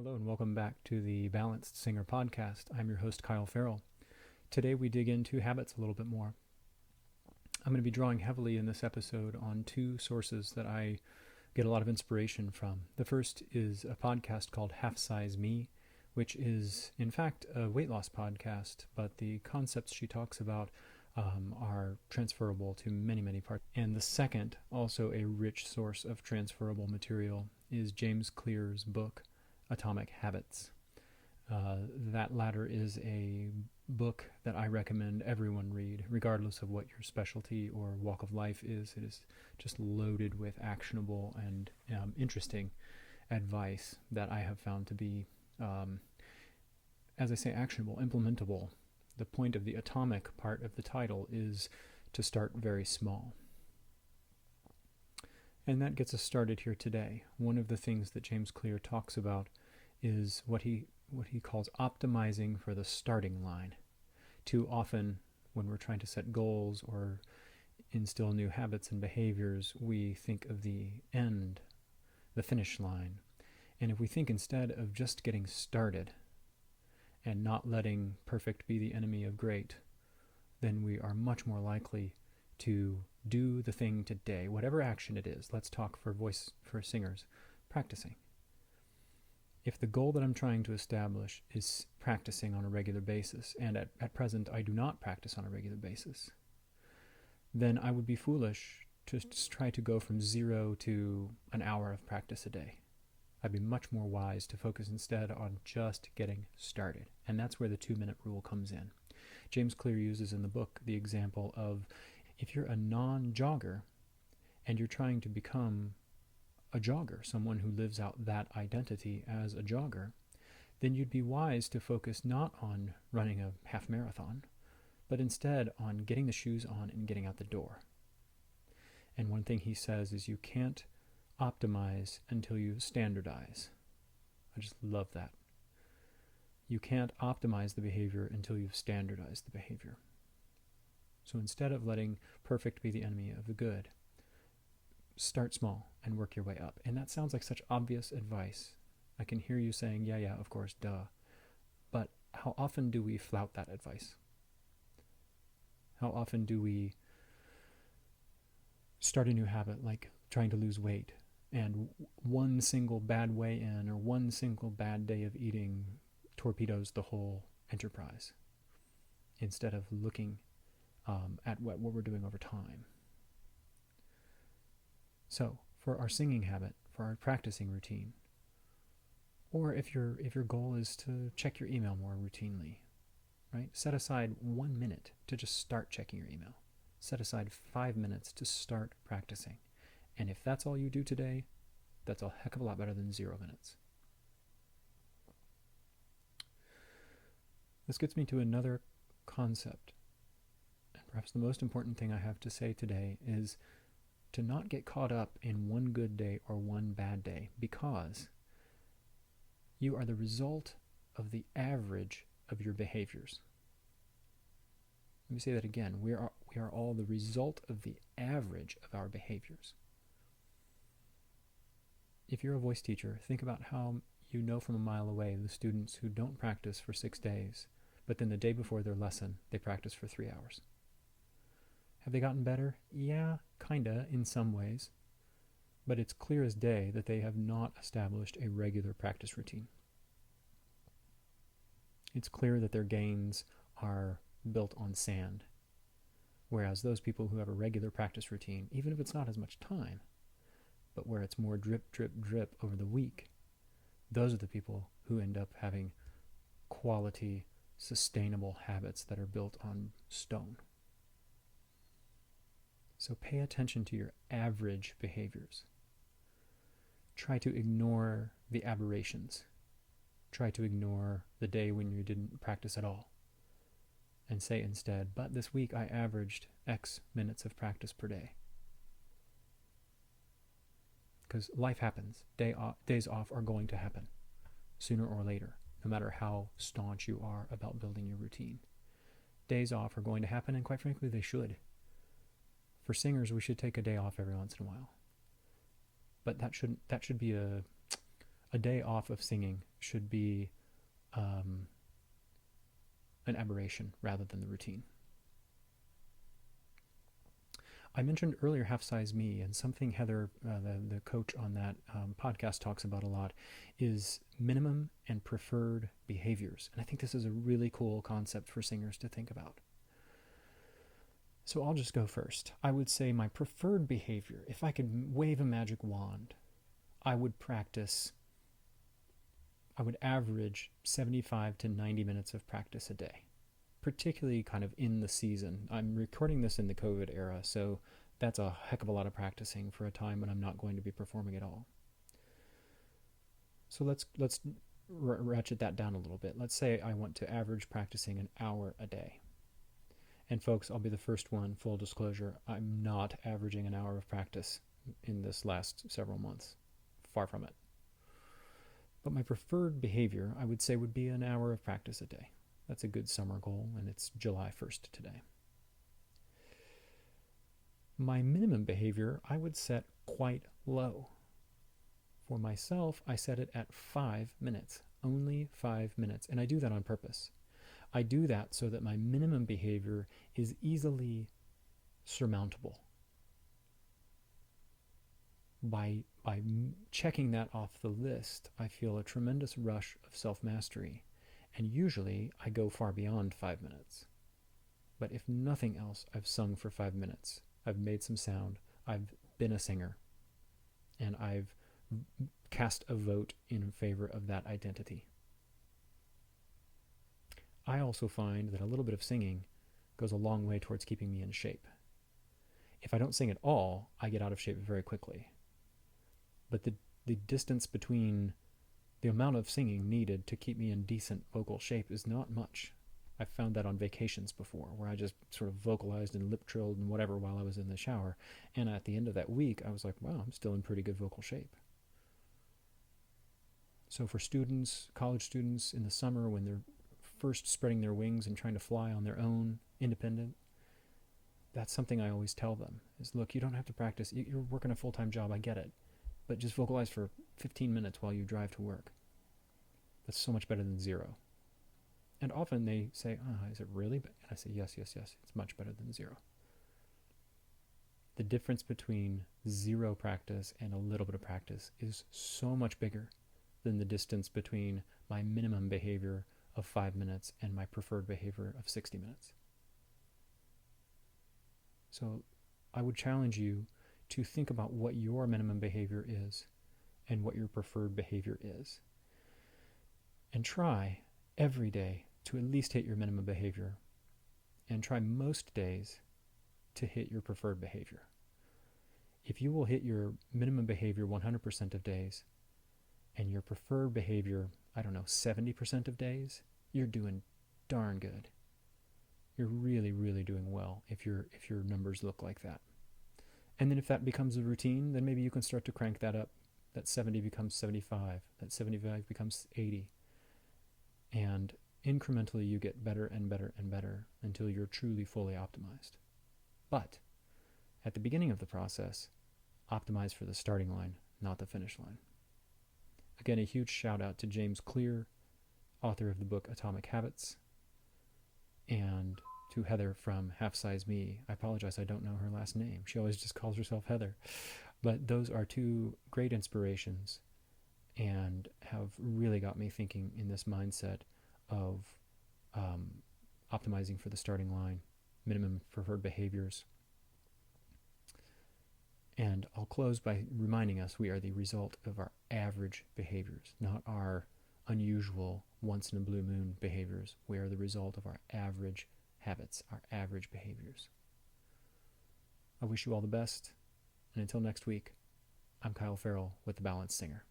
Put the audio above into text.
Hello and welcome back to the Balanced Singer podcast. I'm your host, Kyle Ferrill. Today we dig into habits a little bit more. I'm going to be drawing heavily in this episode on two sources that I get a lot of inspiration from. The first is a podcast called Half Size Me, which is in fact a weight loss podcast, but the concepts she talks about are transferable to many parts. And the second, also a rich source of transferable material, is James Clear's book, Atomic Habits. That latter is a book that I recommend everyone read, regardless of what your specialty or walk of life is. It is just loaded with actionable and interesting advice that I have found to be, as I say, actionable, implementable. The point of the atomic part of the title is to start very small. And that gets us started here today. One of the things that James Clear talks about is what he calls optimizing for the starting line. Too often, when we're trying to set goals or instill new habits and behaviors, we think of the end, the finish line. And if we think instead of just getting started and not letting perfect be the enemy of great, then we are much more likely to do the thing today, whatever action it is. Let's talk for singers, practicing. If the goal that I'm trying to establish is practicing on a regular basis, and at present I do not practice on a regular basis, then I would be foolish to just try to go from 0 to an hour of practice a day. I'd be much more wise to focus instead on just getting started. And that's where the 2-minute rule comes in. James Clear uses in the book the example of if you're a non-jogger and you're trying to become a jogger, someone who lives out that identity as a jogger, then you'd be wise to focus not on running a half marathon, but instead on getting the shoes on and getting out the door. And one thing he says is you can't optimize until you standardize. I just love that. You can't optimize the behavior until you've standardized the behavior. So instead of letting perfect be the enemy of the good, start small and work your way up. And that sounds like such obvious advice. I can hear you saying, yeah, of course, duh. But how often do we flout that advice? How often do we start a new habit, like trying to lose weight, and one single bad weigh-in or one single bad day of eating torpedoes the whole enterprise, instead of looking at what we're doing over time? So, for our singing habit, for our practicing routine, or if your goal is to check your email more routinely, right? Set aside 1 minute to just start checking your email. Set aside 5 minutes to start practicing. And if that's all you do today, that's a heck of a lot better than 0 minutes. This gets me to another concept. And perhaps the most important thing I have to say today is to not get caught up in one good day or one bad day, because you are the result of the average of your behaviors. Let me say that again. We are all the result of the average of our behaviors. If you're a voice teacher, think about how you know from a mile away the students who don't practice for 6 days, but then the day before their lesson, they practice for 3 hours. Have they gotten better? Yeah, kinda, in some ways. But it's clear as day that they have not established a regular practice routine. It's clear that their gains are built on sand. Whereas those people who have a regular practice routine, even if it's not as much time, but where it's more drip, drip, drip over the week, those are the people who end up having quality, sustainable habits that are built on stone. So pay attention to your average behaviors. Try to ignore the aberrations. Try to ignore the day when you didn't practice at all. And say instead, but this week I averaged X minutes of practice per day. Because life happens. Days off are going to happen, sooner or later, no matter how staunch you are about building your routine. Days off are going to happen, and quite frankly, they should. For singers, we should take a day off every once in a while. But that should be a A day off of singing should be an aberration rather than the routine. I mentioned earlier Half Size Me, and something Heather, the coach on that podcast, talks about a lot is minimum and preferred behaviors. And I think this is a really cool concept for singers to think about. So I'll just go first. I would say my preferred behavior, if I could wave a magic wand, I would average 75 to 90 minutes of practice a day, particularly kind of in the season. I'm recording this in the COVID era, so that's a heck of a lot of practicing for a time when I'm not going to be performing at all. So let's ratchet that down a little bit. Let's say I want to average practicing an hour a day. And folks, I'll be the first one, full disclosure, I'm not averaging an hour of practice in this last several months. Far from it. But my preferred behavior, I would say, would be an hour of practice a day. That's a good summer goal, and it's July 1st today. My minimum behavior, I would set quite low. For myself, I set it at 5 minutes, only 5 minutes, and I do that on purpose. I do that so that my minimum behavior is easily surmountable. By checking that off the list, I feel a tremendous rush of self-mastery, and usually I go far beyond 5 minutes. But if nothing else, I've sung for 5 minutes. I've made some sound. I've been a singer. And I've cast a vote in favor of that identity. I also find that a little bit of singing goes a long way towards keeping me in shape. If I don't sing at all, I get out of shape very quickly. But the distance between the amount of singing needed to keep me in decent vocal shape is not much. I've found that on vacations before, where I just sort of vocalized and lip trilled and whatever while I was in the shower. And at the end of that week, I was like, wow, I'm still in pretty good vocal shape. So for students, college students in the summer, when they're first spreading their wings and trying to fly on their own, independent, that's something I always tell them, is look, you don't have to practice. You're working a full-time job, I get it. But just vocalize for 15 minutes while you drive to work. That's so much better than zero. And often they say, is it really? And I say, yes, it's much better than zero. The difference between zero practice and a little bit of practice is so much bigger than the distance between my minimum behavior of 5 minutes and my preferred behavior of 60 minutes. So I would challenge you to think about what your minimum behavior is and what your preferred behavior is. And try every day to at least hit your minimum behavior, and try most days to hit your preferred behavior. If you will hit your minimum behavior 100% of days and your preferred behavior, 70% of days, you're doing darn good. You're really, really doing well if your numbers look like that. And then if that becomes a routine, then maybe you can start to crank that up. That 70 becomes 75. That 75 becomes 80. And incrementally you get better and better and better until you're truly fully optimized. But at the beginning of the process, optimize for the starting line, not the finish line. Again, a huge shout out to James Clear, author of the book Atomic Habits, and to Heather from Half Size Me. I apologize, I don't know her last name. She always just calls herself Heather. But those are two great inspirations and have really got me thinking in this mindset of optimizing for the starting line, minimum preferred behaviors. And I'll close by reminding us we are the result of our average behaviors, not our unusual once-in-a-blue moon behaviors. We are the result of our average habits, our average behaviors. I wish you all the best, and until next week, I'm Kyle Ferrill with The Balanced Singer.